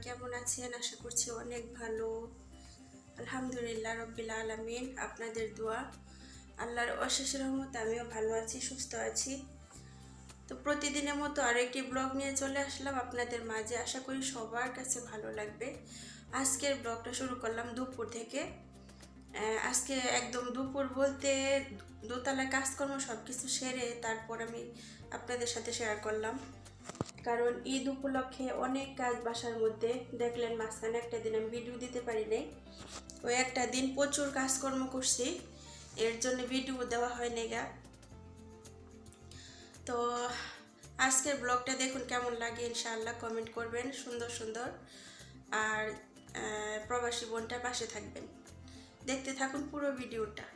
কেমন আছেন? আশা করছি অনেক ভালো। আলহামদুলিল্লাহ রব্বিল আলামিন, আপনাদের দোয়া, আল্লাহর অশেষ রহমতে আমিও ভালো আছি, সুস্থ আছি। তো প্রতিদিনের মতো আরও একটি ব্লগ নিয়ে চলে আসলাম আপনাদের মাঝে। আশা করি সবার কাছে ভালো লাগবে। আজকের ব্লগটা শুরু করলাম দুপুর থেকে। আজকে একদম দুপুর বলতে দোতলায় কাজকর্ম সব কিছু সেরে তারপর আমি আপনাদের সাথে শেয়ার করলাম। কারণ ঈদ উপলক্ষে অনেক কাজ বাসার মধ্যে, দেখলেন মাঝখানে একটা দিন আমি ভিডিও দিতে পারি নাই। ওই একটা দিন প্রচুর কাজকর্ম করছি, এর জন্য ভিডিও দেওয়া হয় নাই গা। তো আজকের ব্লগটা দেখুন কেমন লাগে, ইনশাআল্লাহ কমেন্ট করবেন সুন্দর সুন্দর। আর প্রবাসী বোনটার পাশে থাকবেন, দেখতে থাকুন পুরো ভিডিওটা।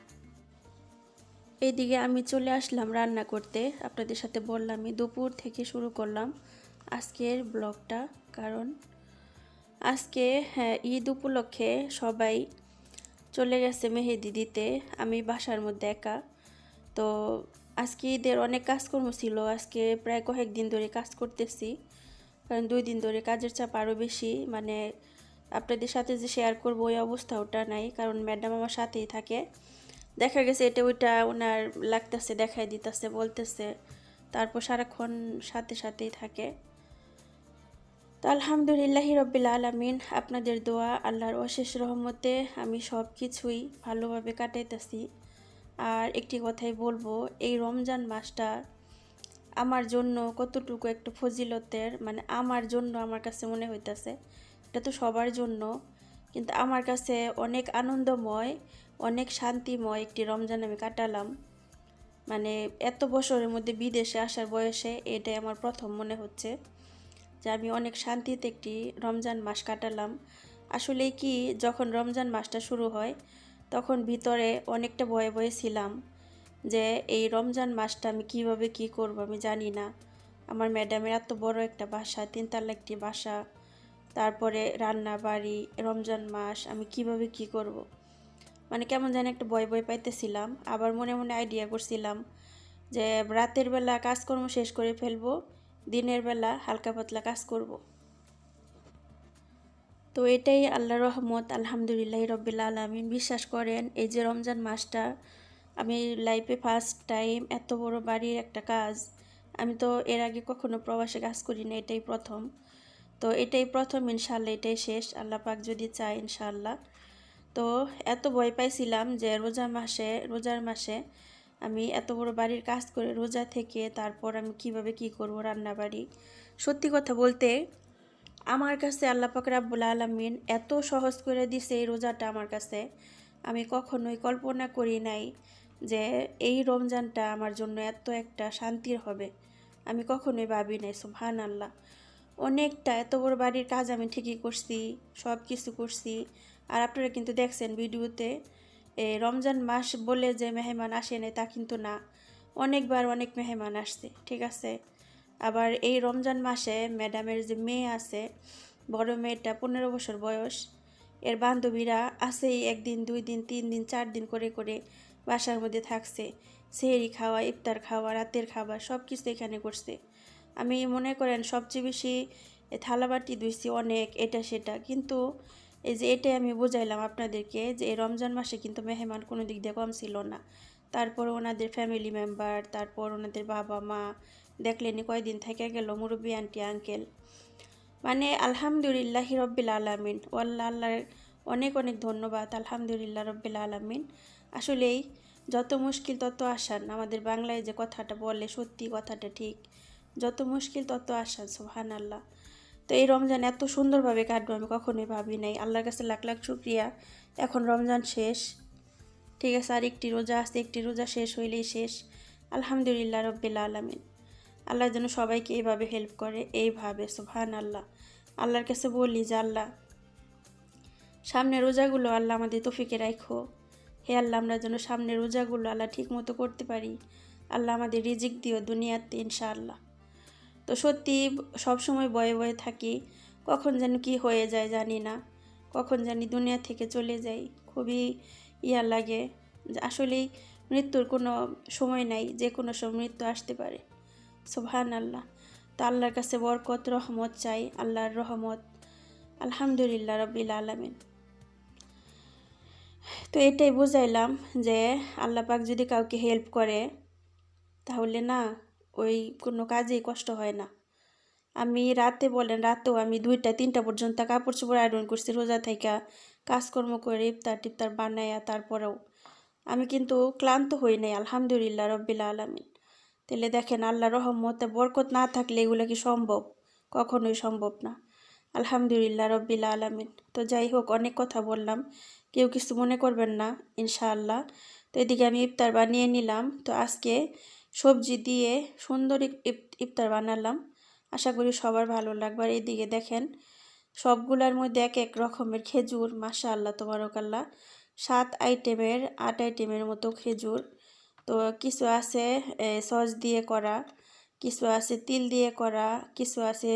এইদিকে আমি চলে আসলাম রান্না করতে। আপনাদের সাথে বললামই দুপুর থেকে শুরু করলাম আজকের ব্লগটা। কারণ আজকে ঈদ উপলক্ষে সবাই চলে গেছে মেহেদি দিতে, আমি বাসার মধ্যে একা। তো আজকে ঈদের অনেক কাজকর্ম ছিল, আজকে প্রায় কয়েকদিন ধরে কাজ করতেছি। কারণ 2 দিন ধরে কাজের চাপ আরও বেশি, মানে আপনাদের সাথে যে শেয়ার করবো ওই অবস্থা ওটা নাই। কারণ ম্যাডাম আমার সাথেই থাকে, দেখা গেছে এটা ওইটা ওনার লাগতেছে, দেখাই দিতেছে, বলতেছে, তারপর সারাক্ষণ সাথে সাথেই থাকে। তো আলহামদুলিল্লাহি রব্বিল আলামিন, আপনাদের দোয়া, আল্লাহর অশেষ রহমতে আমি সব কিছুই ভালোভাবে কাটাইতেছি। আর একটি কথাই বলবো, এই রমজান মাসটা আমার জন্য কতটুকু একটু ফজিলতের, মানে আমার জন্য আমার কাছে মনে হইতেছে, এটা তো সবার জন্য, কিন্তু আমার কাছে অনেক আনন্দময়, অনেক শান্তিময় একটি রমজান আমি কাটালাম। মানে এত বছরের মধ্যে বিদেশে আসার বয়সে এটাই আমার প্রথম মনে হচ্ছে যে আমি অনেক শান্তিতে একটি রমজান মাস কাটালাম। আসলে কি, যখন রমজান মাসটা শুরু হয় তখন ভিতরে অনেকটা ভয়ে ভয়ে ছিলাম যে এই রমজান মাসটা আমি কিভাবে কি করব আমি জানি না। আমার ম্যাডামের এত বড় একটা বাসা, 3 তলা একটি বাসা, তারপরে রান্না বাড়ি, রমজান মাস আমি কিভাবে কি করব, মানে কেমন যেন একটা ভয় ভয় পাইতেছিলাম। আবার মনে মনে আইডিয়া করছিলাম যে রাতের বেলা কাজকর্ম শেষ করে ফেলবো, দিনের বেলা হালকা পাতলা কাজ করব। তো এটাই আল্লাহর রহমত, আলহামদুলিল্লাহ রব্বিল আলামিন। বিশ্বাস করেন, এই যে রমজান মাসটা আমি লাইফে ফার্স্ট টাইম এত বড় বাড়ির একটা কাজ, আমি তো এর আগে কখনো প্রবাসে কাজ করি না, এটাই প্রথম। তো এটাই প্রথম, ইনশাল্লাহ এটাই শেষ, আল্লাহ পাক যদি চায় ইনশাল্লাহ। তো এত ভয় পাইছিলাম যে রোজার মাসে আমি এত বড় বাড়ির কাজ করে রোজা থেকে তারপর আমি কিভাবে কি করব রান্না বাড়ি। সত্যি কথা বলতে আমার কাছে আল্লাহ পাক রাব্বুল আলামিন এত সহজ করে দিছে এই রোজাটা আমার কাছে, আমি কখনোই কল্পনা করি নাই যে এই রমজানটা আমার জন্য এত একটা শান্তির হবে। আমি কখনোই ভাবি নাই, সুবহানাল্লাহ। অনেকটা এত বড় বাড়ির কাজ আমি ঠিকই করছি, সব কিছু করছি। আর আপনারা কিন্তু দেখছেন ভিডিওতে, রমজান মাস বলে যে মেহমান আসে নাই তা কিন্তু না, অনেকবার অনেক মেহমান আসছে, ঠিক আছে। আবার এই রমজান মাসে ম্যাডামের যে মেয়ে আছে, বড় মেয়েটা 15 বছর বয়স, এর বান্ধবীরা আসেই 1 দিন 2 দিন 3 দিন 4 দিন করে করে বাসার মধ্যে থাকছে। সেহরি খাওয়া, ইফতার খাওয়া, রাতের খাবার সব কিছু এখানে করছে। আমি মনে করেন সবচেয়ে বেশি থালাবাটি ধুইছি অনেক, এটা সেটা, কিন্তু এই যে এটাই আমি বুঝাইলাম আপনাদেরকে যে এই রমজান মাসে কিন্তু মেহমান কোনো দিক দিয়ে কম ছিল না। তারপর ওনাদের ফ্যামিলি মেম্বার, তারপর ওনাদের বাবা মা, দেখলেনি কয়দিন থেকে গেল, মুরব্বী আন্টি আঙ্কেল, মানে আলহামদুলিল্লাহ রব্বিল আলামিন, আল্লাহর অনেক অনেক ধন্যবাদ, আলহামদুলিল্লাহ রব্বিল আলামিন। আসলেই যত মুশকিল তত আসান, আমাদের বাংলায় যে কথাটা বলে সত্যি কথাটা ঠিক, যত মুশকিল তত আসান, সুবহানাল্লাহ। তো এই রমজান এত সুন্দরভাবে কাটবো আমি কখনোই ভাবি নাই, আল্লাহর কাছে লাখ লাখ শুকরিয়া। এখন রমজান শেষ, ঠিক আছে, আর একটি রোজা আছে, একটি রোজা শেষ হইলেই শেষ, আলহামদুলিল্লাহ রব্বিল আলামিন। আল্লাহ যেন সবাইকে এইভাবে হেল্প করে, এইভাবে, সুবহানাল্লাহ। আল্লাহর কাছে বলি যে আল্লাহ সামনে রোজাগুলো আল্লাহ আমাদের তৌফিকে রাখো, হে আল্লাহ, আমরা যেন সামনে রোজাগুলো আল্লাহ ঠিক মতো করতে পারি। আল্লাহ আমাদের রিজিক দিও দুনিয়াতে ইনশাআল্লাহ। তো সত্যি সবসময় ভয়ে ভয়ে থাকি, কখন যেন কি হয়ে যায় জানি না, কখন জানি দুনিয়া থেকে চলে যাই, খুবই ইয়া লাগে যে আসলেই মৃত্যুর কোনো সময় নাই, যে কোনো সময় মৃত্যু আসতে পারে, সুবহানাল্লাহ। তো আল্লাহর কাছে বরকত রহমত চাই, আল্লাহর রহমত আলহামদুলিল্লাহ রব্বিল আলামিন। তো এটাই বুঝাইলাম যে আল্লাহ পাক যদি কাউকে হেল্প করে তাহলে না ওই কোনো কাজেই কষ্ট হয় না। আমি রাতে বলেন, রাতেও আমি 2টা 3টা পর্যন্ত কাপড় চোপড় আয়রন করছি রোজা থাইকা, কাজকর্ম করে ইফতার টিফতার বানাইয়া, তারপরেও আমি কিন্তু ক্লান্ত হই নাই, আলহামদুলিল্লাহ রব্বিল আলামিন। তাহলে দেখেন আল্লাহ রহমতে বরকত না থাকলে এগুলো কি সম্ভব? কখনোই সম্ভব না। আলহামদুলিল্লাহ রব্বিল আলামিন। তো যাই হোক, অনেক কথা বললাম, কেউ কিছু মনে করবেন না ইনশাআল্লাহ। তো এদিকে আমি ইফতার বানিয়ে নিলাম। তো আজকে সবজি দিয়ে সুন্দর ইফতার বানালাম, আশা করি সবার ভালো লাগবে। আর এদিকে দেখেন সবগুলোর মধ্যে এক এক রকমের খেজুর, মাশাআল্লাহ তাবারাকাল্লাহ, 8 আইটেমের মতো খেজুর। তো কিছু আছে সস দিয়ে করা, কিছু আছে তিল দিয়ে করা, কিছু আছে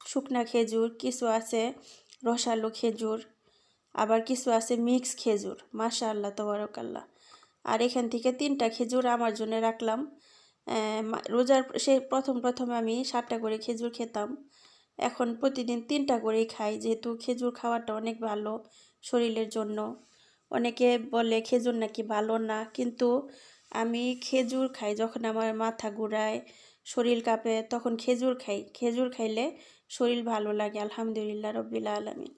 শুকনা খেজুর, কিছু আছে রসালো খেজুর, আবার কিছু আছে মিক্স খেজুর, মাশাআল্লাহ তাবারাকাল্লাহ। আর এখান থেকে 3টা খেজুর আমার জন্য রাখলাম। রোজার প্রথম আমি 7টা করে খেজুর খেতাম, এখন প্রতিদিন 3টা করেই খাই, যেহেতু খেজুর খাওয়াটা অনেক ভালো শরীরের জন্য। অনেকে বলে খেজুর নাকি ভালো না, কিন্তু আমি খেজুর খাই যখন আমার মাথা ঘুরায়, শরীর কাঁপে, তখন খেজুর খাই। খেজুর খাইলে শরীর ভালো লাগে, আলহামদুলিল্লাহ রব্বিল আলামিন।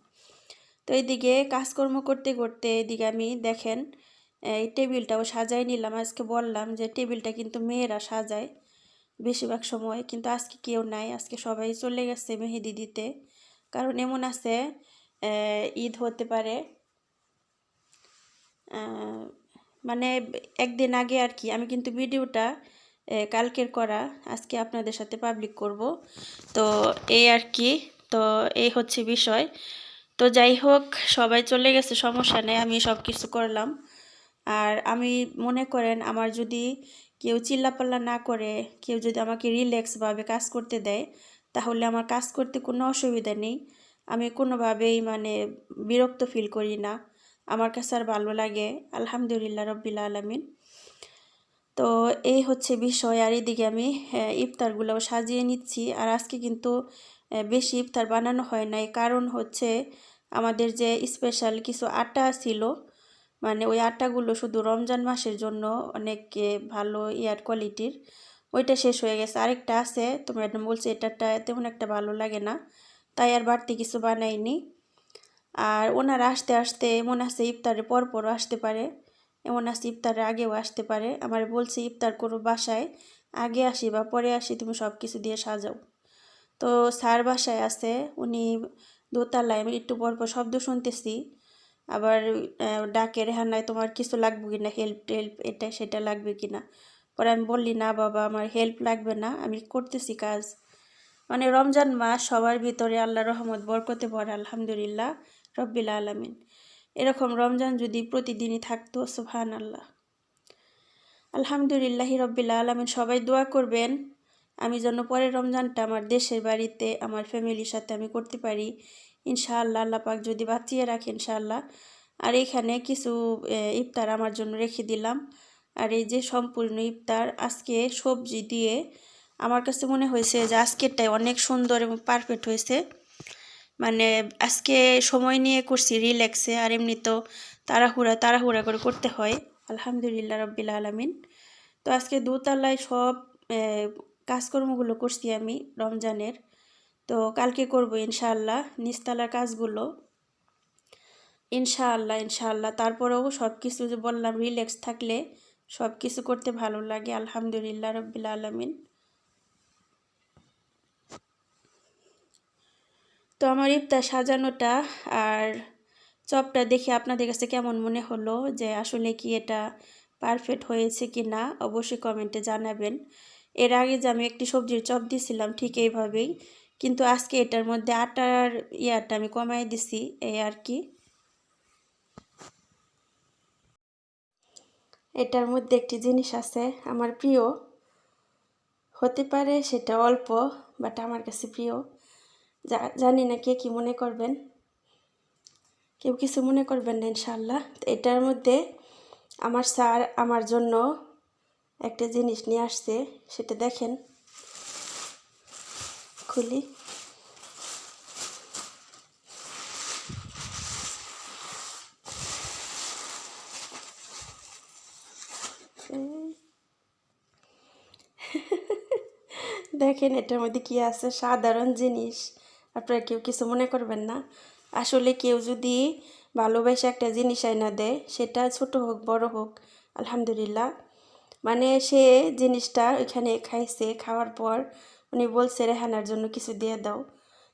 তো এইদিকে কাজকর্ম করতে করতে এদিকে আমি দেখেন এই টেবিলটাও সাজাই নিলাম। আজকে বললাম যে টেবিলটা কিন্তু মেয়েরা সাজায় বেশিরভাগ সময়, কিন্তু আজকে কেউ নাই, আজকে সবাই চলে গেছে মেহেদি দিতে। কারণ এমন আছে ঈদ হতে পারে, মানে একদিন আগে আর কি। আমি কিন্তু ভিডিওটা কালকের করা আজকে আপনাদের সাথে পাবলিক করব। তো এই আর কি, তো এই হচ্ছে বিষয়। তো যাই হোক, সবাই চলে গেছে, সমস্যা নেই, আমি সব কিছু করলাম। আর আমি মনে করেন আমার যদি কেউ চিল্লাপাল্লা না করে, কেউ যদি আমাকে রিল্যাক্সভাবে কাজ করতে দেয়, তাহলে আমার কাজ করতে কোনো অসুবিধা নেই। আমি কোনোভাবেই মানে বিরক্ত ফিল করি না, আমার কাছে আর ভালো লাগে, আলহামদুলিল্লাহ রব্বিল আলামিন। তো এই হচ্ছে বিষয়। আর এদিকে আমি ইফতারগুলোও সাজিয়ে নিচ্ছি। আর আজকে কিন্তু বেশি ইফতার বানানো হয় নাই, কারণ হচ্ছে আমাদের যে স্পেশাল কিছু আটা ছিল, মানে ওই আটাগুলো শুধু রমজান মাসের জন্য অনেক ভালো কোয়ালিটির, ওইটা শেষ হয়ে গেছে। আরেকটা আছে, তো ম্যাডাম বলছে এটাটা তেমন একটা ভালো লাগে না, তাই আর বাড়তি কিছু বানাইনি। আর ওনারা আসতে আসতে এমন আছে ইফতারের পরপরও আসতে পারে, এমন আছে ইফতারের আগেও আসতে পারে। আমার বলছে ইফতার করো বাসায়, আগে আসি বা পরে আসি, তুমি সব কিছু দিয়ে সাজাও। তো স্যার বাসায় আছে, উনি দোতলায়, আমি একটু পরপর শব্দ শুনতেছি। আবার ডাকে, রেহানায় তোমার কিছু লাগবে কিনা, হেল্প টেল্প এটা সেটা লাগবে কিনা। পরে আমি বললি না বাবা, আমার হেল্প লাগবে না, আমি করতেছি কাজ। মানে রমজান মাস সবার ভিতরে আল্লাহ রহমত বরকতে ভরা, আলহামদুলিল্লাহ রব্বিল আলামিন। এরকম রমজান যদি প্রতিদিনই থাকতো, সুবহানাল্লাহ। আলহামদুলিল্লাহি রব্বিল আলামিন। সবাই দোয়া করবেন আমি যেন পরের রমজানটা আমার দেশের বাড়িতে আমার ফ্যামিলির সাথে আমি করতে পারি ইনশাআল্লাহ, আল্লাহ পাক যদি বাঁচিয়ে রাখে ইনশাআল্লাহ। আর এখানে কিছু ইফতার আমার জন্য রেখে দিলাম। আর এই যে সম্পূর্ণ ইফতার আজকে সবজি দিয়ে, আমার কাছে মনে হয়েছে যে আজকেরটাই অনেক সুন্দর এবং পারফেক্ট হয়েছে। মানে আজকে সময় নিয়ে করছি রিল্যাক্সে, আর এমনি তো তাড়াহুড়া করে করতে হয়, আলহামদুলিল্লাহ রব্বিল আলামিন। তো আজকে দোতলায় সব কাজকর্মগুলো করছি আমি রমজানের। তো কালকে করব ইনশাআল্লাহ নিচতলার কাজগুলো, ইনশাআল্লাহ। তারপরেও সব কিছু যে বললাম, রিল্যাক্স থাকলে সব কিছু করতে ভালো লাগে, আলহামদুলিল্লাহ রব্বিল আলামিন। তো আমার ইফতার সাজানোটা আর চপটা দেখে আপনাদের কাছে কেমন মনে হলো, যে আসলে কি এটা পারফেক্ট হয়েছে কি না, অবশ্যই কমেন্টে জানাবেন। এর আগে যে আমি একটি সবজির চপ দিয়েছিলাম ঠিক এইভাবেই, কিন্তু আজকে এটার মধ্যে আটার ইয়াটা আমি কমাই দিছি, এই আর কি। এটার মধ্যে একটি জিনিস আছে আমার প্রিয়, হতে পারে সেটা অল্প, বাট আমার কাছে প্রিয়। জানি না কে কি মনে করবেন, কেউ কিছু মনে করবেন না ইনশাআল্লাহ। তো এটার মধ্যে আমার স্যার আমার জন্য একটা জিনিস নিয়ে আসছে, সেটা দেখেন, খুলি। দেখেন এটার মধ্যে কি আছে, সাধারণ জিনিস, আপনারা কেউ কিছু মনে করবেন না। আসলে কেউ যদি ভালোবেসে একটা জিনিস আইনা দেয়, সেটা ছোট হোক বড় হোক, আলহামদুলিল্লাহ। মানে সে জিনিসটা ওইখানে খাইছে, খাওয়ার পর উনি বলছে রেহানার জন্য কিছু দিয়ে দাও।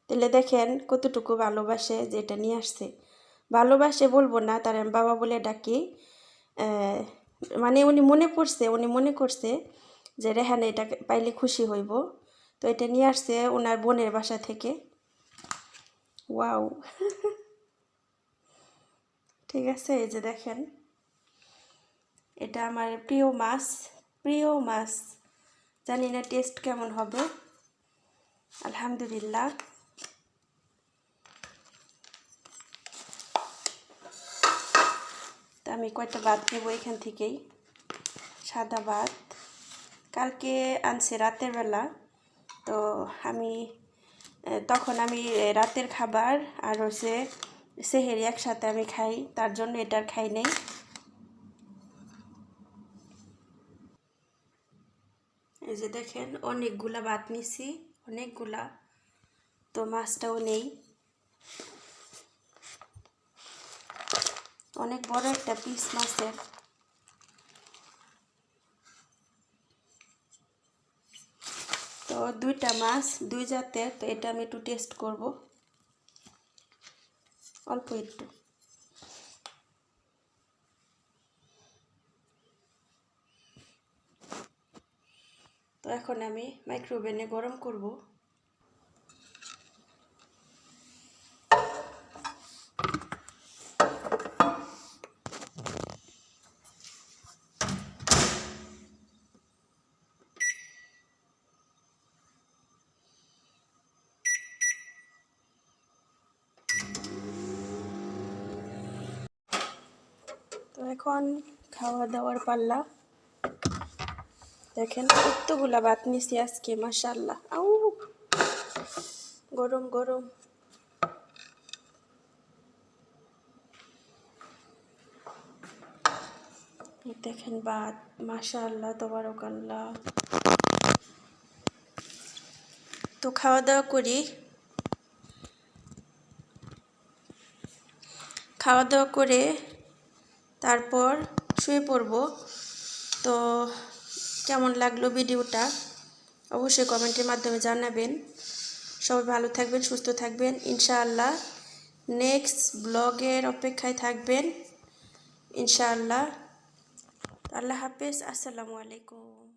তাহলে দেখেন কতটুকু ভালোবাসে যে এটা নিয়ে আসছে। ভালোবাসে বলবো না, তার আমি বাবা বলে ডাকি। মানে উনি মনে করছে যে রেহানা এটা পাইলে খুশি হইব, তো এটা নিয়ে আসছে ওনার বোনের বাসা থেকে। ওয়াও ঠিক আছে, এই যে দেখেন, এটা আমার প্রিয় মাছ। জানি না টেস্ট কেমন হবে, আলহামদুলিল্লাহ। তা আমি কয়টা ভাত নেব এখান থেকেই, সাদা ভাত। কালকে আনছে রাতের বেলা, তো তখন আমি রাতের খাবার আর হচ্ছে সেহেরি একসাথে আমি খাই, তার জন্য এটার খাই নেই। এই যে দেখেন অনেকগুলা ভাত নিছি, অনেকগুলা, তো মাছটাও নেই। অনেক বড় একটা পিস মাছের। তো দুইটা মাছ, দুই জাতের, তো এটা আমি একটু টেস্ট করব অল্প একটু। তো এখন আমি মাইক্রোওভেনে গরম করব। তো এখন খাওয়া দাওয়ার পাল্লা। দেখেন কতগুলা ভাত নিছি আজকে, মাশাআল্লাহ। আউ গরম গরম। দেখেন ভাত, মাশাআল্লাহ তাবারাকাল্লাহ। তো খাওয়া দাওয়া করি, খাওয়া দাওয়া করে তারপর শুয়ে পড়ব। তো কেমন লাগলো ভিডিওটা অবশ্যই কমেন্টের মাধ্যমে জানাবেন। সবাই ভালো থাকবেন, সুস্থ থাকবেন ইনশাআল্লাহ। নেক্সট ব্লগের অপেক্ষায় থাকবেন ইনশাআল্লাহ। আল্লাহ হাফেজ, আসসালামু আলাইকুম।